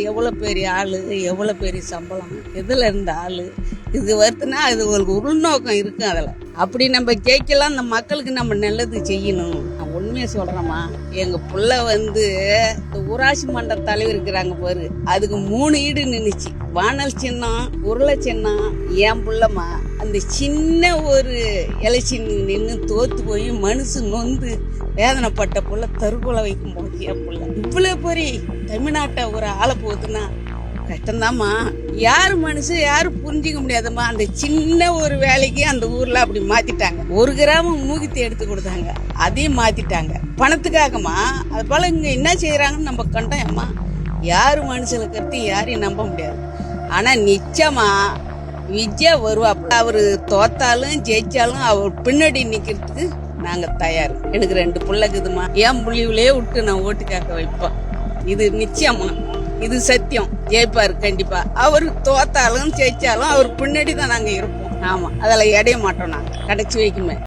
எவ்வளவு பெரிய ஆளு, எவ்வளவு பெரிய சம்பளம், எதுல இருந்த ஆளு, இது வருதுன்னா அது ஒரு உள்நோக்கம் இருக்கு. அதுல அப்படி நம்ம ஜெயிக்கலாம், அந்த மக்களுக்கு நம்ம நல்லது செய்யணும். நான் உண்மையை சொல்றேம்மா, எங்க புள்ள இந்த ஊராட்சி மன்ற தலைவர் இருக்கிறாங்க பாரு, அதுக்கு 3 ஈடு நின்னுச்சு. வானல் சின்னம், உருளை சின்னம். என் புள்ளமா அந்த சின்ன ஒரு எலெக்ஷன் நின்று தோத்து போய் மனசு நொந்து வேதனைப்பட்ட புள்ள தற்கொலை வைக்கும் போது என் புள்ள இவ்வளவு பெரிய தமிழ்நாட்டை ஒரு ஆளை போகுதுன்னா கஷ்டம்தாம்மா. யாரு மனசு யாரும் புரிஞ்சிக்க முடியாதம்மா. அந்த சின்ன ஒரு வேலைக்கு அந்த ஊர்ல அப்படி மாத்திட்டாங்க. 1 கிராமம் மூகித்தி எடுத்து கொடுத்தாங்க, அதையும் மாத்திட்டாங்க பணத்துக்காகமா. அது போல இங்க என்ன செய்யறாங்கன்னு நம்ம கண்டோம்மா. யாரு மனுஷனை கருத்து யாரையும் நம்ப முடியாது. ஆனா நிச்சயமா விஜய் வருவாப்புல. அவரு தோத்தாலும் ஜெயிச்சாலும் அவர் பின்னாடி நிக்கிறதுக்கு நாங்க தயார். எனக்கு 2 பிள்ளைக்குதுமா. என் புள்ளிவிலேயே விட்டு நான் ஓட்டு கேட்க வைப்பேன். இது நிச்சயமா, இது சத்தியம். ஜெயிப்பாரு கண்டிப்பா. அவரு தோத்தாலும் ஜெயிச்சாலும் அவர் பின்னாடி தான் நாங்க இருப்போம். ஆமா, அதில் இடைய மாட்டோம் நாங்க கடைசி வைக்குமே.